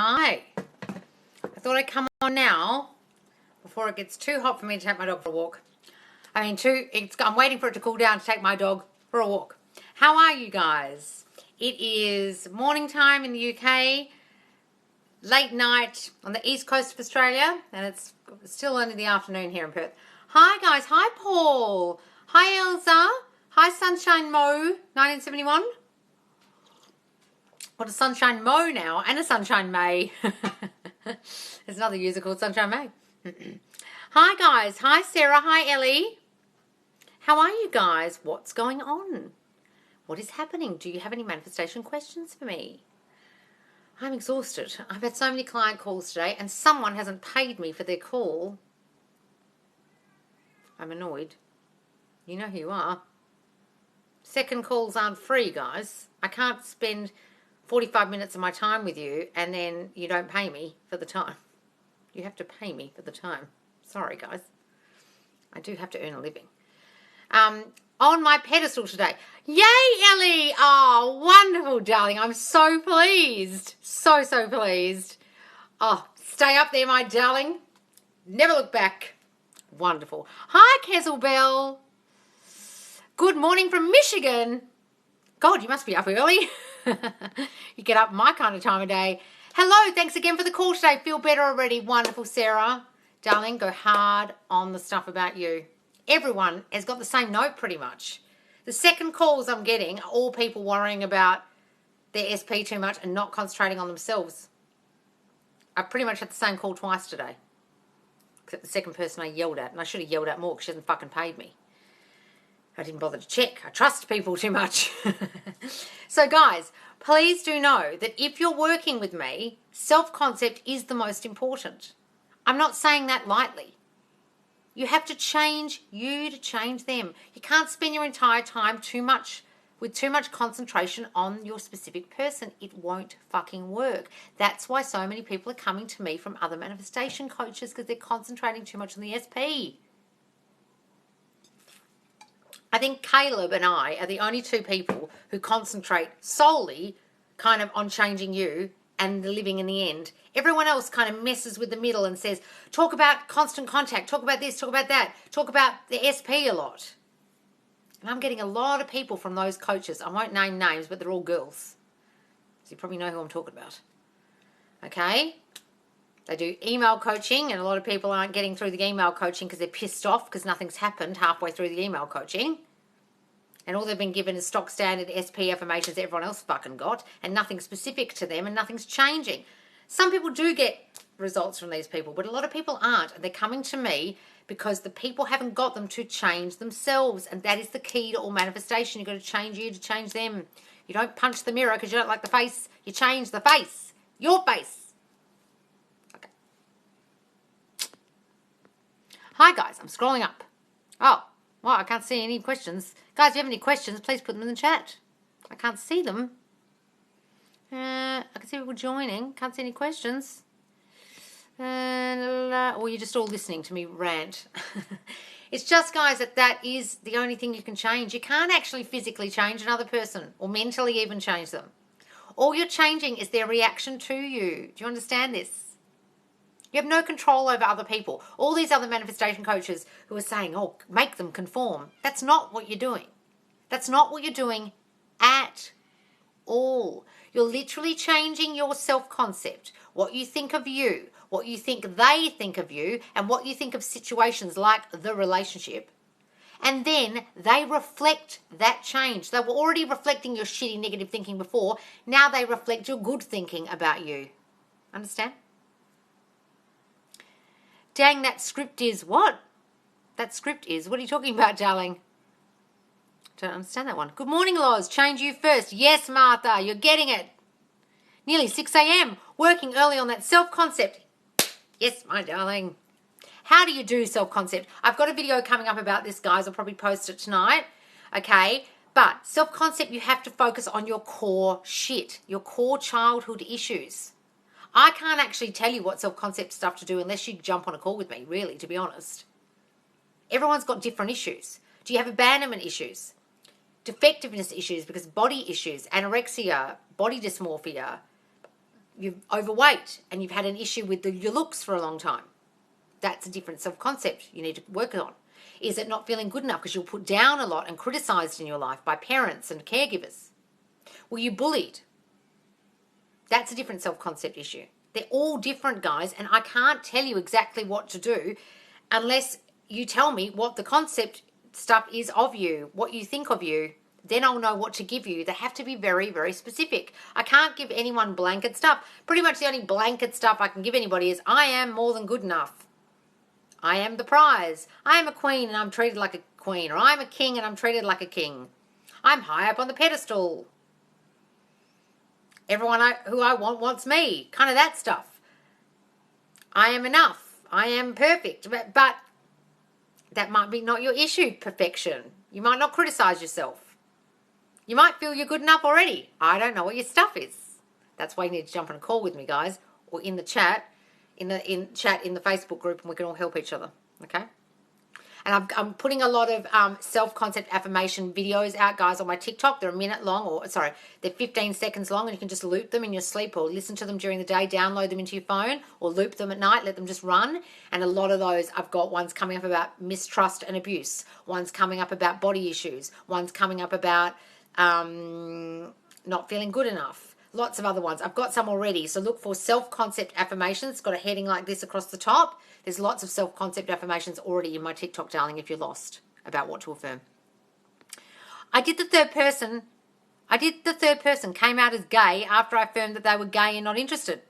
Hi. I thought I'd come on now before it gets too hot for me to take my dog for a walk. I'm waiting for it to cool down to take my dog for a walk. How are you guys? It is morning time in the UK, late night on the east coast of Australia, and it's still only the afternoon here in Perth. Hi guys. Hi Paul. Hi Elsa. Hi Sunshine Mo 1971. What a Sunshine Mo now, and a Sunshine May. There's another user called Sunshine May. Hi guys. Hi Sarah. Hi Ellie. How are you guys? What's going on? What is happening? Do you have any manifestation questions for me? I'm exhausted. I've had so many client calls today and someone hasn't paid me for their call. I'm annoyed. You know who you are. Second calls aren't free, guys. I can't spend 45 minutes of my time with you and then you don't pay me for the time. You have to pay me for the time. Sorry, guys. I do have to earn a living. On my pedestal today. Yay, Ellie! Oh, wonderful, darling. I'm so pleased. So pleased. Oh, stay up there, my darling. Never look back. Wonderful. Hi, Kezelbell. Good morning from Michigan. God, you must be up early. You get up my kind of time of day. Hello, thanks again for the call today. Feel better already. Wonderful, Sarah. Darling, go hard on the stuff about you. Everyone has got the same note pretty much. The second calls I'm getting are all people worrying about their SP too much and not concentrating on themselves. I pretty much had the same call twice today. Except the second person I yelled at, and I should have yelled at more because she hasn't fucking paid me. I didn't bother to check. I trust people too much. So guys, please do know that if you're working with me, self-concept is the most important. I'm not saying that lightly. You have to change you to change them. You can't spend your entire time with too much concentration on your specific person. It won't fucking work. That's why so many people are coming to me from other manifestation coaches, because they're concentrating too much on the SP. I think Caleb and I are the only two people who concentrate solely kind of on changing you and the living in the end. Everyone else kind of messes with the middle and says, talk about constant contact, talk about this, talk about that, talk about the SP a lot. And I'm getting a lot of people from those coaches. I won't name names, but they're all girls. So you probably know who I'm talking about. Okay? They do email coaching, and a lot of people aren't getting through the email coaching because they're pissed off because nothing's happened halfway through the email coaching. And all they've been given is stock standard SP affirmations that everyone else fucking got, and nothing specific to them, and nothing's changing. Some people do get results from these people, but a lot of people aren't. And they're coming to me because the people haven't got them to change themselves. And that is the key to all manifestation. You've got to change you to change them. You don't punch the mirror because you don't like the face. You change the face. Your face. Okay. Hi, guys. I'm scrolling up. Oh, well, I can't see any questions. Guys, if you have any questions, please put them in the chat. I can't see them. I can see people joining. Can't see any questions. Or you're just all listening to me rant. It's just, guys, that is the only thing you can change. You can't actually physically change another person or mentally even change them. All you're changing is their reaction to you. Do you understand this? You have no control over other people. All these other manifestation coaches who are saying, oh, make them conform. That's not what you're doing. That's not what you're doing at all. You're literally changing your self-concept, what you think of you, what you think they think of you, and what you think of situations like the relationship. And then they reflect that change. They were already reflecting your shitty negative thinking before. Now they reflect your good thinking about you. Understand? Dang, that script is what? That script is. What are you talking about, darling? Don't understand that one. Good morning, Loz. Change you first. Yes, Martha, you're getting it. Nearly 6 a.m. Working early on that self-concept. Yes, my darling. How do you do self-concept? I've got a video coming up about this, guys. I'll probably post it tonight. Okay? But self-concept, you have to focus on your core shit, your core childhood issues. I can't actually tell you what self-concept stuff to do unless you jump on a call with me, really, to be honest. Everyone's got different issues. Do you have abandonment issues? Defectiveness issues, because body issues, anorexia, body dysmorphia, you're overweight and you've had an issue with your looks for a long time. That's a different self-concept you need to work on. Is it not feeling good enough because you're put down a lot and criticised in your life by parents and caregivers? Were you bullied? That's a different self-concept issue. They're all different, guys, and I can't tell you exactly what to do unless you tell me what the concept stuff is of you, what you think of you. Then I'll know what to give you. They have to be very, very specific. I can't give anyone blanket stuff. Pretty much the only blanket stuff I can give anybody is I am more than good enough. I am the prize. I am a queen and I'm treated like a queen. Or I'm a king and I'm treated like a king. I'm high up on the pedestal. Everyone who I want wants me. Kind of that stuff. I am enough. I am perfect. But that might be not your issue, perfection. You might not criticize yourself. You might feel you're good enough already. I don't know what your stuff is. That's why you need to jump on a call with me, guys, or in the chat, in the Facebook group, and we can all help each other. Okay. And I'm putting a lot of self-concept affirmation videos out, guys, on my TikTok. They're a minute long, they're 15 seconds long, and you can just loop them in your sleep or listen to them during the day, download them into your phone, or loop them at night, let them just run. And a lot of those, I've got ones coming up about mistrust and abuse, ones coming up about body issues, ones coming up about not feeling good enough. Lots of other ones. I've got some already. So look for self-concept affirmations. It's got a heading like this across the top. There's lots of self-concept affirmations already in my TikTok, darling, if you're lost about what to affirm. I did the third person came out as gay after I affirmed that they were gay and not interested.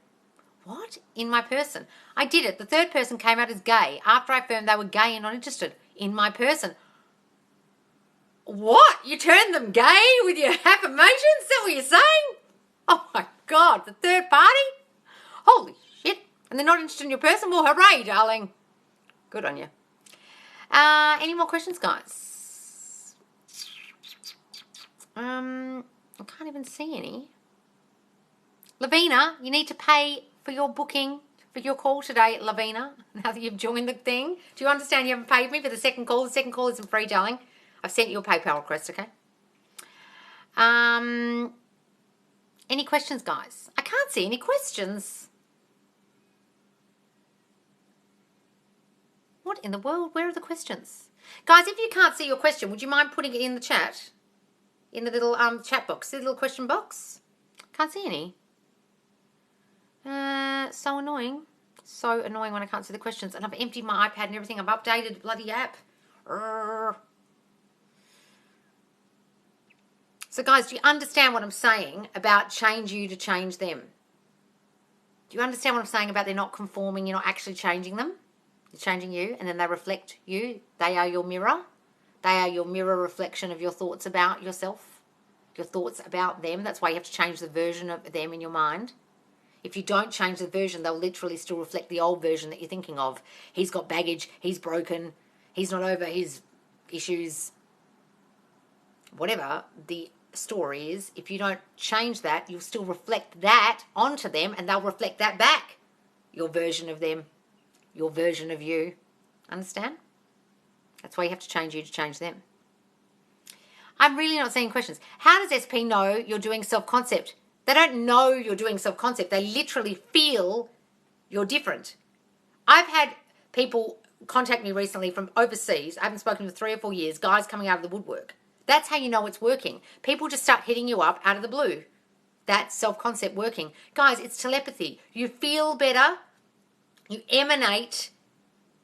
What? In my person. I did it. The third person came out as gay after I affirmed they were gay and not interested. In my person. What? You turned them gay with your affirmations? Is that what you're saying? Oh my God, the third party? Holy shit. And they're not interested in your person? Well, hooray, darling. Good on you. Any more questions, guys? I can't even see any. Lavina, you need to pay for your booking for your call today, Lavina, now that you've joined the thing. Do you understand you haven't paid me for the second call? The second call isn't free, darling. I've sent you a PayPal request, okay? Any questions, guys? I can't see any questions. What in the world? Where are the questions? Guys, if you can't see your question, would you mind putting it in the chat? In the little chat box, the little question box? Can't see any. So annoying. So annoying when I can't see the questions. And I've emptied my iPad and everything. I've updated the bloody app. So guys, do you understand what I'm saying about change you to change them? Do you understand what I'm saying about they're not conforming, you're not actually changing them? You're changing you, and then they reflect you. They are your mirror. They are your mirror reflection of your thoughts about yourself, your thoughts about them. That's why you have to change the version of them in your mind. If you don't change the version, they'll literally still reflect the old version that you're thinking of. He's got baggage, he's broken, he's not over his issues, whatever the story is. If you don't change that, you'll still reflect that onto them, and they'll reflect that back. Your version of them, your version of you. Understand? That's why you have to change you to change them. I'm really not seeing questions. How does SP know you're doing self-concept? They don't know you're doing self-concept. They literally feel you're different. I've had people contact me recently from overseas. I haven't spoken for 3 or 4 years. Guys coming out of the woodwork. That's how you know it's working. People just start hitting you up out of the blue. That's self-concept working. Guys, it's telepathy. You feel better. You emanate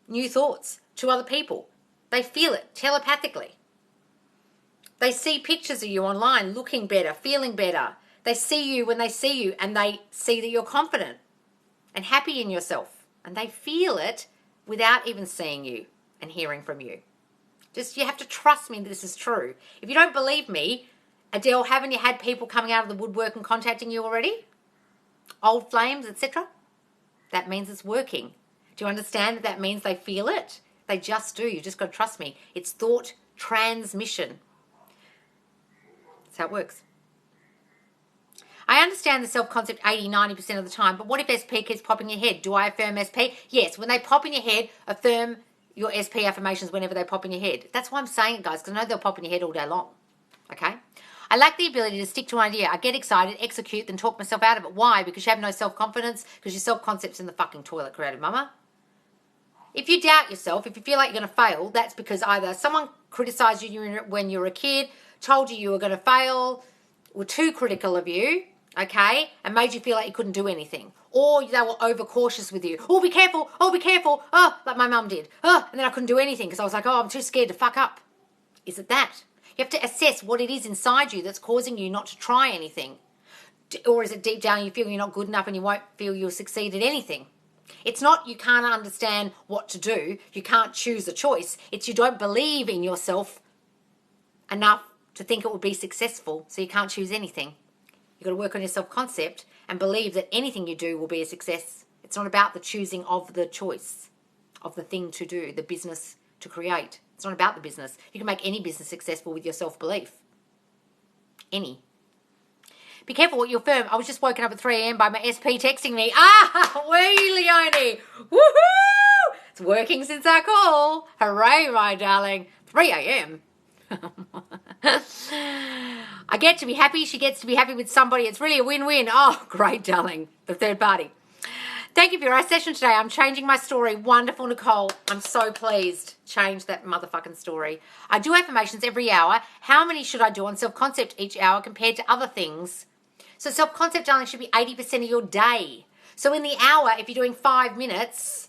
new thoughts to other people. They feel it telepathically. They see pictures of you online looking better, feeling better. They see you when they see you, and they see that you're confident and happy in yourself. And they feel it without even seeing you and hearing from you. Just, you have to trust me that this is true. If you don't believe me, Adele, haven't you had people coming out of the woodwork and contacting you already? Old flames, etc.? That means it's working. Do you understand that that means they feel it? They just do. You just got to trust me. It's thought transmission. That's how it works. I understand the self-concept 80-90% of the time, but what if SP keeps popping in your head? Do I affirm SP? Yes, when they pop in your head, affirm your SP affirmations whenever they pop in your head. That's why I'm saying it, guys, because I know they'll pop in your head all day long. Okay? I lack the ability to stick to an idea. I get excited, execute, then talk myself out of it. Why? Because you have no self-confidence, because your self-concept's in the fucking toilet, creative mama. If you doubt yourself, if you feel like you're going to fail, that's because either someone criticized you when you were a kid, told you were going to fail, were too critical of you, okay, and made you feel like you couldn't do anything. Or they were overcautious with you. Oh, be careful. Oh, be careful. Oh, like my mum did. Oh, and then I couldn't do anything because I was like, oh, I'm too scared to fuck up. Is it that? You have to assess what it is inside you that's causing you not to try anything. Or is it deep down you feel you're not good enough and you won't feel you'll succeed at anything? It's not you can't understand what to do. You can't choose a choice. It's you don't believe in yourself enough to think it would be successful, so you can't choose anything. You've got to work on your self-concept and believe that anything you do will be a success. It's not about the choosing of the choice, of the thing to do, the business to create. It's not about the business. You can make any business successful with your self-belief. Any. Be careful what you affirm. I was just woken up at 3 a.m. by my SP texting me. Ah, wee, Leonie. Woohoo! It's working since our call. Hooray, my darling. 3 a.m. I get to be happy. She gets to be happy with somebody. It's really a win-win. Oh, great, darling. The third party. Thank you for your session today. I'm changing my story. Wonderful, Nicole. I'm so pleased. Change that motherfucking story. I do affirmations every hour. How many should I do on self-concept each hour compared to other things? So self-concept, darling, should be 80% of your day. So in the hour, if you're doing 5 minutes,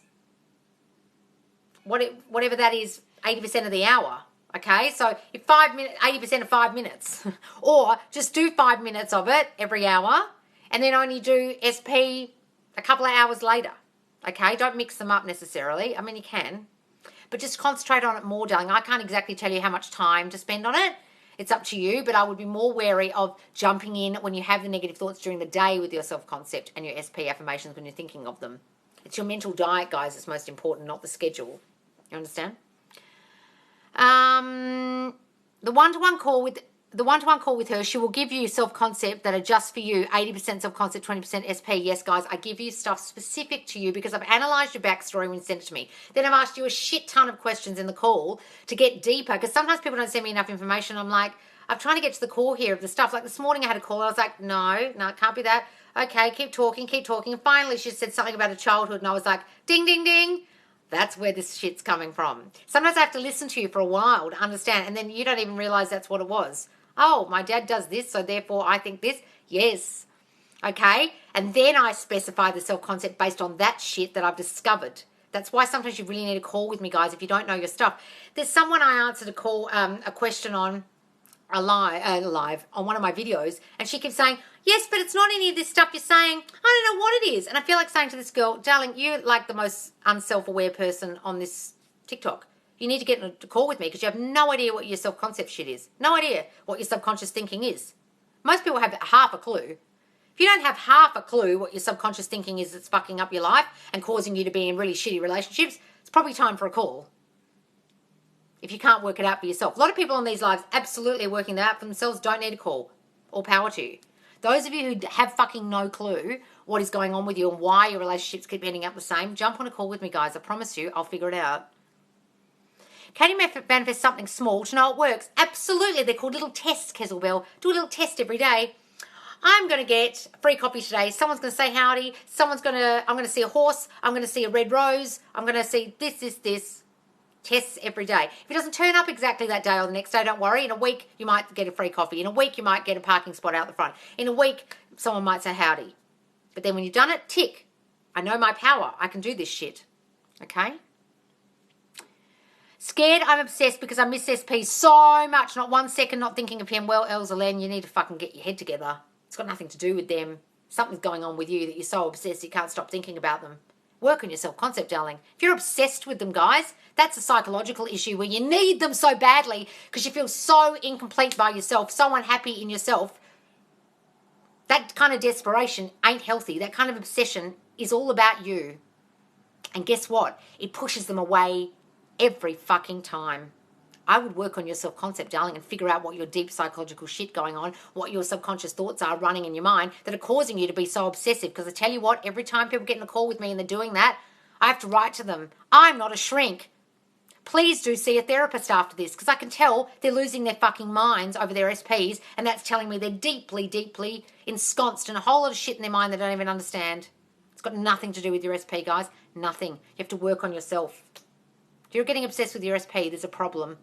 whatever that is, 80% of the hour. Okay, so if 5 minutes, 80% of 5 minutes, or just do 5 minutes of it every hour, and then only do SP a couple of hours later. Okay, don't mix them up necessarily. I mean, you can, but just concentrate on it more, darling. I can't exactly tell you how much time to spend on it. It's up to you, but I would be more wary of jumping in when you have the negative thoughts during the day with your self-concept and your SP affirmations when you're thinking of them. It's your mental diet, guys, that's most important, not the schedule. You understand? The one-to-one call with her, she will give you self-concept that are just for you. 80% self-concept, 20% SP. Yes, guys, I give you stuff specific to you because I've analysed your backstory when you sent it to me. Then I've asked you a shit ton of questions in the call to get deeper, because sometimes people don't send me enough information. I'm like, I'm trying to get to the core here of the stuff. Like this morning I had a call. I was like, no, it can't be that. Okay, keep talking. And finally she said something about her childhood, and I was like, ding, ding, ding. That's where this shit's coming from. Sometimes I have to listen to you for a while to understand, and then you don't even realise that's what it was. Oh, my dad does this, so therefore I think this. Yes. Okay? And then I specify the self-concept based on that shit that I've discovered. That's why sometimes you really need a call with me, guys, if you don't know your stuff. There's someone I answered a question on live on one of my videos, and she keeps saying, yes, but it's not any of this stuff you're saying. I don't know what it is. And I feel like saying to this girl, darling, you're like the most unself-aware person on this TikTok. You need to get in a call with me because you have no idea what your self-concept shit is. No idea what your subconscious thinking is. Most people have half a clue. If you don't have half a clue what your subconscious thinking is that's fucking up your life and causing you to be in really shitty relationships, it's probably time for a call. If you can't work it out for yourself. A lot of people on these lives absolutely are working that out for themselves, don't need a call. All power to you. Those of you who have fucking no clue what is going on with you and why your relationships keep ending up the same, jump on a call with me, guys. I promise you, I'll figure it out. Can you manifest something small to know it works? Absolutely. They're called little tests, Kezelbell. Do a little test every day. I'm going to get a free copy today. Someone's going to say howdy. I'm going to see a horse. I'm going to see a red rose. I'm going to see this. Tests every day. If it doesn't turn up exactly that day or the next day, don't worry. In a week, you might get a free coffee. In a week, you might get a parking spot out the front. In a week, someone might say howdy. But then when you've done it, tick. I know my power. I can do this shit. Okay? Scared, I'm obsessed because I miss SP so much. Not 1 second not thinking of him. Well, Elsa Len, you need to fucking get your head together. It's got nothing to do with them. Something's going on with you that you're so obsessed you can't stop thinking about them. Work on your self-concept, darling. If you're obsessed with them, guys, that's a psychological issue where you need them so badly because you feel so incomplete by yourself, so unhappy in yourself. That kind of desperation ain't healthy. That kind of obsession is all about you. And guess what? It pushes them away every fucking time. I would work on your self-concept, darling, and figure out what your deep psychological shit going on, what your subconscious thoughts are running in your mind that are causing you to be so obsessive. Because I tell you what, every time people get in a call with me and they're doing that, I have to write to them, I'm not a shrink. Please do see a therapist after this, because I can tell they're losing their fucking minds over their SPs, and that's telling me they're deeply, deeply ensconced in a whole lot of shit in their mind they don't even understand. It's got nothing to do with your SP, guys. Nothing. You have to work on yourself. If you're getting obsessed with your SP, there's a problem.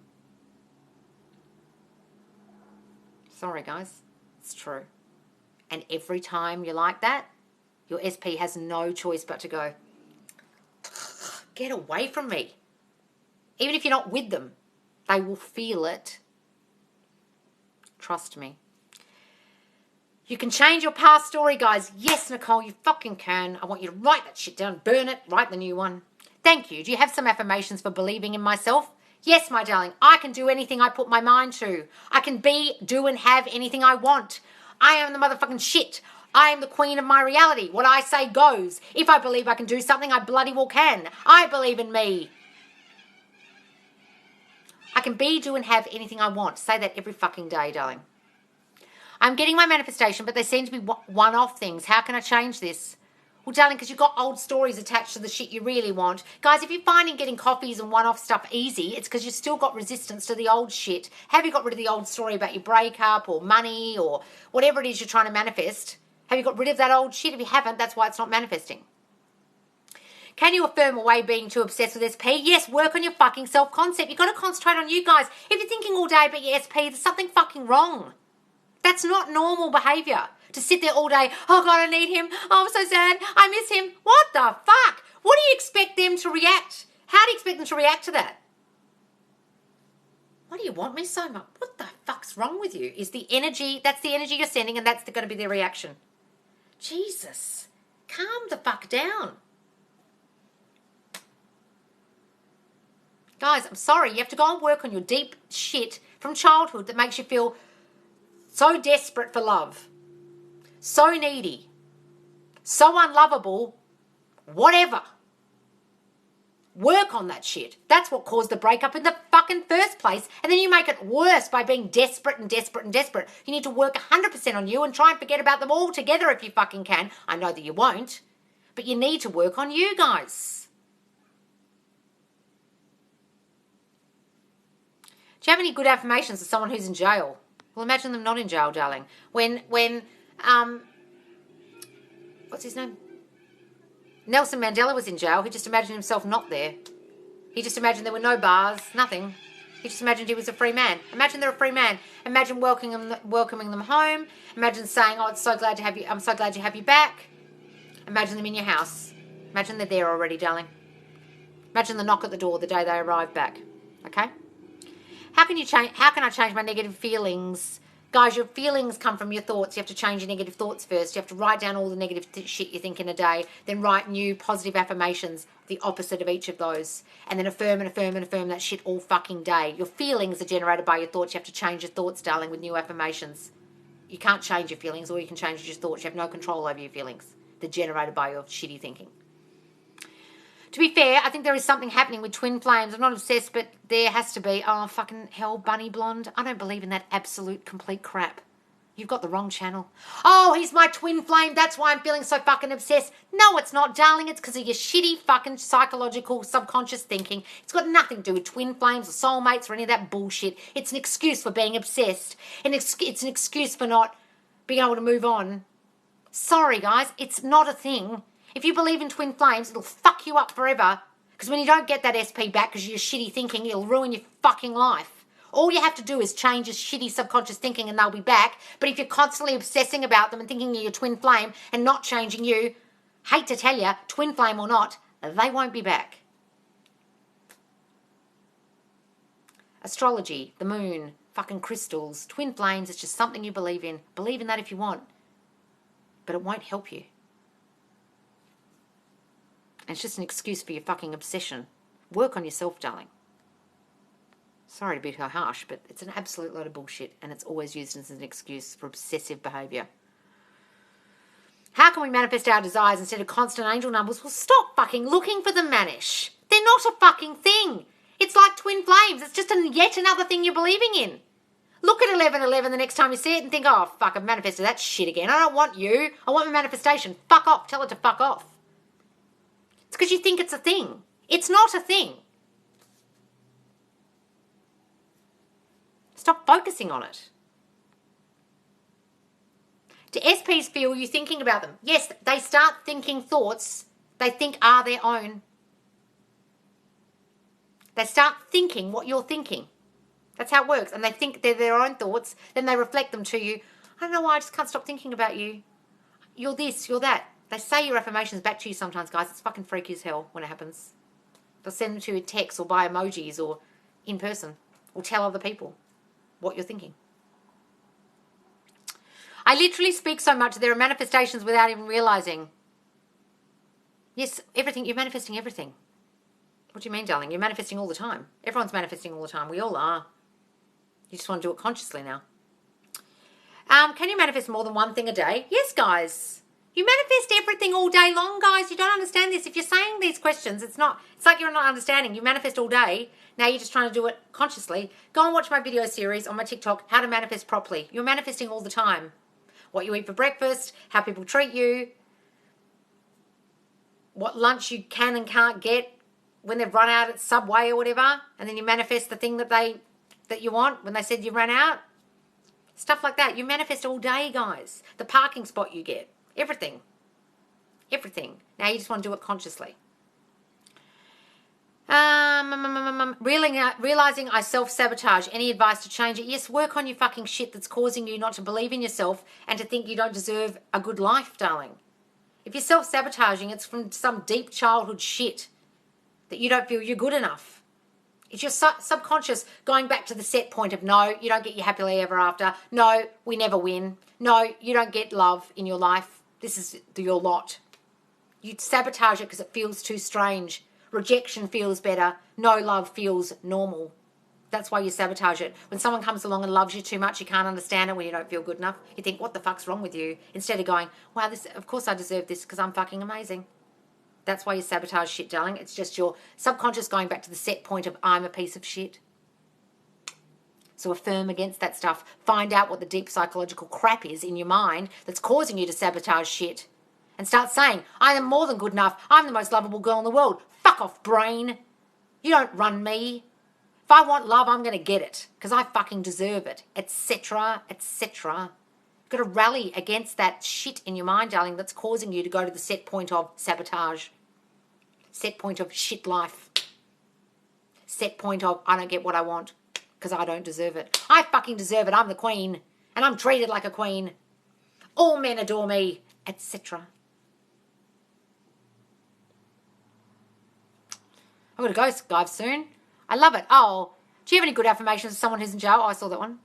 Sorry, guys. It's true. And every time you're like that, your SP has no choice but to go, get away from me. Even if you're not with them, they will feel it. Trust me. You can change your past story, guys. Yes, Nicole, you fucking can. I want you to write that shit down, burn it, write the new one. Thank you. Do you have some affirmations for believing in myself? Yes, my darling. I can do anything I put my mind to. I can be, do, and have anything I want. I am the motherfucking shit. I am the queen of my reality. What I say goes. If I believe I can do something, I bloody well can. I believe in me. I can be, do, and have anything I want. Say that every fucking day, darling. I'm getting my manifestation, but they seem to be one-off things. How can I change this? Well, darling, because you've got old stories attached to the shit you really want. Guys, if you're finding getting coffees and one-off stuff easy, it's because you've still got resistance to the old shit. Have you got rid of the old story about your breakup or money or whatever it is you're trying to manifest? Have you got rid of that old shit? If you haven't, that's why it's not manifesting. Can you affirm away being too obsessed with SP? Yes, work on your fucking self-concept. You've got to concentrate on you, guys. If you're thinking all day about your SP, there's something fucking wrong. That's not normal behaviour. To sit there all day, oh God, I need him. Oh, I'm so sad. I miss him. What the fuck? What do you expect them to react? How do you expect them to react to that? Why do you want me so much? What the fuck's wrong with you? Is the energy, that's the energy you're sending, and that's going to be their reaction. Jesus, calm the fuck down. Guys, I'm sorry. You have to go and work on your deep shit from childhood that makes you feel so desperate for love, so needy, so unlovable, whatever. Work on that shit. That's what caused the breakup in the fucking first place. And then you make it worse by being desperate and desperate and desperate. You need to work 100% on you and try and forget about them all together if you fucking can. I know that you won't, but you need to work on you, guys. Do you have any good affirmations for someone who's in jail? Well, imagine them not in jail, darling. When what's his name? Nelson Mandela was in jail. He just imagined himself not there. He just imagined there were no bars, nothing. He just imagined he was a free man. Imagine they're a free man. Imagine welcoming them home. Imagine saying, "Oh, I'm so glad to have you back." Imagine them in your house. Imagine they're there already, darling. Imagine the knock at the door the day they arrive back. Okay? How can I change my negative feelings? Guys, your feelings come from your thoughts. You have to change your negative thoughts first. You have to write down all the negative shit you think in a day, then write new positive affirmations, the opposite of each of those, and then affirm and affirm and affirm that shit all fucking day. Your feelings are generated by your thoughts. You have to change your thoughts, darling, with new affirmations. You can't change your feelings. All you can change is your thoughts. You have no control over your feelings. They're generated by your shitty thinking. To be fair, I think there is something happening with twin flames. I'm not obsessed, but there has to be. Oh, fucking hell, bunny blonde. I don't believe in that absolute complete crap. You've got the wrong channel. Oh, he's my twin flame. That's why I'm feeling so fucking obsessed. No, it's not, darling. It's because of your shitty fucking psychological subconscious thinking. It's got nothing to do with twin flames or soulmates or any of that bullshit. It's an excuse for being obsessed. And it's an excuse for not being able to move on. Sorry, guys. It's not a thing. If you believe in twin flames, it'll fuck you up forever. Because when you don't get that SP back because of your shitty thinking, it'll ruin your fucking life. All you have to do is change your shitty subconscious thinking and they'll be back. But if you're constantly obsessing about them and thinking you're your twin flame and not changing you, hate to tell you, twin flame or not, they won't be back. Astrology, the moon, fucking crystals, twin flames, it's just something you believe in. Believe in that if you want. But it won't help you. And it's just an excuse for your fucking obsession. Work on yourself, darling. Sorry to be so harsh, but it's an absolute load of bullshit and it's always used as an excuse for obsessive behaviour. How can we manifest our desires instead of constant angel numbers? Well, stop fucking looking for them, Manish. They're not a fucking thing. It's like twin flames. It's just yet another thing you're believing in. Look at 11:11 the next time you see it and think, oh, fuck, I've manifested that shit again. I don't want you. I want my manifestation. Fuck off. Tell it to fuck off. It's because you think it's a thing. It's not a thing. Stop focusing on it. Do SPs feel you thinking about them? Yes, they start thinking thoughts they think are their own. They start thinking what you're thinking. That's how it works. And they think they're their own thoughts. Then they reflect them to you. I don't know why, I just can't stop thinking about you. You're this, you're that. They say your affirmations back to you sometimes, guys. It's fucking freaky as hell when it happens. They'll send them to you in text or by emojis or in person. Or tell other people what you're thinking. I literally speak so much there are manifestations without even realizing. Yes, everything. You're manifesting everything. What do you mean, darling? You're manifesting all the time. Everyone's manifesting all the time. We all are. You just want to do it consciously now. Can you manifest more than one thing a day? Yes, guys. You manifest everything all day long, guys. You don't understand this. If you're saying these questions, it's like you're not understanding. You manifest all day. Now you're just trying to do it consciously. Go and watch my video series on my TikTok, How to Manifest Properly. You're manifesting all the time. What you eat for breakfast, how people treat you, what lunch you can and can't get when they've run out at Subway or whatever, and then you manifest the thing that you want when they said you ran out. Stuff like that. You manifest all day, guys. The parking spot you get. Everything. Everything. Now you just want to do it consciously. Realizing I self-sabotage. Any advice to change it? Yes, work on your fucking shit that's causing you not to believe in yourself and to think you don't deserve a good life, darling. If you're self-sabotaging, it's from some deep childhood shit that you don't feel you're good enough. It's your subconscious going back to the set point of, no, you don't get your happily ever after. No, we never win. No, you don't get love in your life. This is your lot. You sabotage it because it feels too strange. Rejection feels better. No love feels normal. That's why you sabotage it. When someone comes along and loves you too much, you can't understand it when you don't feel good enough. You think, what the fuck's wrong with you? Instead of going, wow, of course I deserve this because I'm fucking amazing. That's why you sabotage shit, darling. It's just your subconscious going back to the set point of, I'm a piece of shit. So affirm against that stuff. Find out what the deep psychological crap is in your mind that's causing you to sabotage shit. And start saying, I am more than good enough. I'm the most lovable girl in the world. Fuck off, brain. You don't run me. If I want love, I'm going to get it because I fucking deserve it, etc., etc. You've got to rally against that shit in your mind, darling, that's causing you to go to the set point of sabotage, set point of shit life, set point of I don't get what I want because I don't deserve it. I fucking deserve it. I'm the queen and I'm treated like a queen. All men adore me, etc. I'm going to go, guys, soon. I love it. Oh, do you have any good affirmations for someone who's in jail? Oh, I saw that one.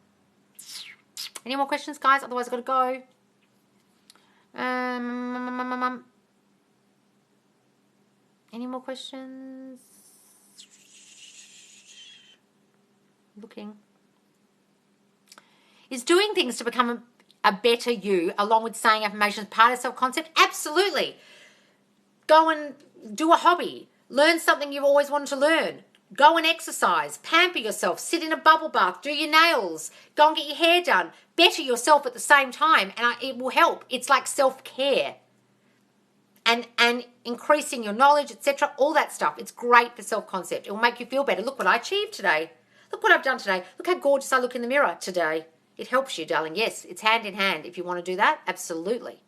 Any more questions, guys? Otherwise, I've got to go. Any more questions? Looking. Is doing things to become a better you, along with saying affirmations, part of self-concept? Absolutely. Go and do a hobby. Learn something you've always wanted to learn. Go and exercise. Pamper yourself. Sit in a bubble bath. Do your nails. Go and get your hair done. Better yourself at the same time, and it will help. It's like self-care. And increasing your knowledge, etc. All that stuff. It's great for self-concept. It will make you feel better. Look what I achieved today. Look what I've done today. Look how gorgeous I look in the mirror today. It helps you, darling. Yes, it's hand in hand. If you want to do that, absolutely.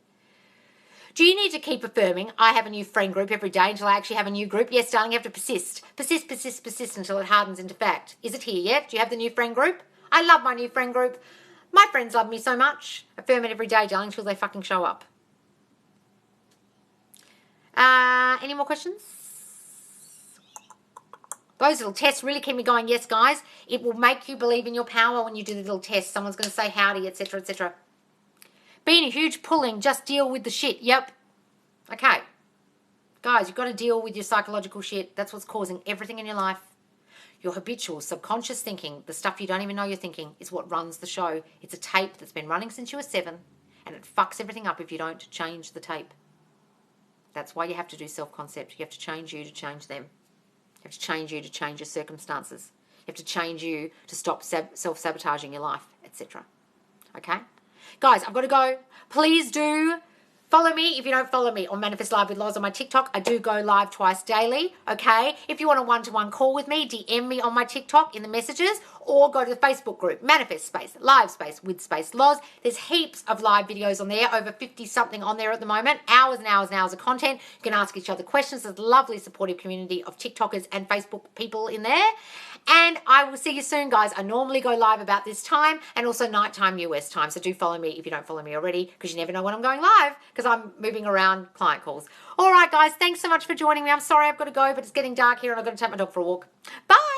Do you need to keep affirming? I have a new friend group every day until I actually have a new group. Yes, darling, you have to persist. Persist, persist, persist until it hardens into fact. Is it here yet? Do you have the new friend group? I love my new friend group. My friends love me so much. Affirm it every day, darling, until they fucking show up. Any more questions? Those little tests really keep me going. Yes, guys, it will make you believe in your power when you do the little tests. Someone's going to say howdy, etc., etc. Being a huge pulling, just deal with the shit. Yep. Okay. Guys, you've got to deal with your psychological shit. That's what's causing everything in your life. Your habitual, subconscious thinking, the stuff you don't even know you're thinking, is what runs the show. It's a tape that's been running since you were 7, and it fucks everything up if you don't change the tape. That's why you have to do self-concept. You have to change you to change them. You have to change you to change your circumstances. You have to change you to stop self-sabotaging your life, etc. Okay? Guys, I've got to go. Please do follow me if you don't follow me on Manifest Live with Loz on my TikTok. I do go live twice daily, okay? If you want a one-to-one call with me, DM me on my TikTok in the messages, or go to the Facebook group, Manifest Space, Live Space, with Space Loz. There's heaps of live videos on there, over 50 something on there at the moment, hours and hours and hours of content. You can ask each other questions. There's a lovely supportive community of TikTokers and Facebook people in there. And I will see you soon, guys. I normally go live about this time and also nighttime US time. So do follow me if you don't follow me already, because you never know when I'm going live, because I'm moving around client calls. All right, guys, thanks so much for joining me. I'm sorry I've got to go, but it's getting dark here and I've got to take my dog for a walk. Bye.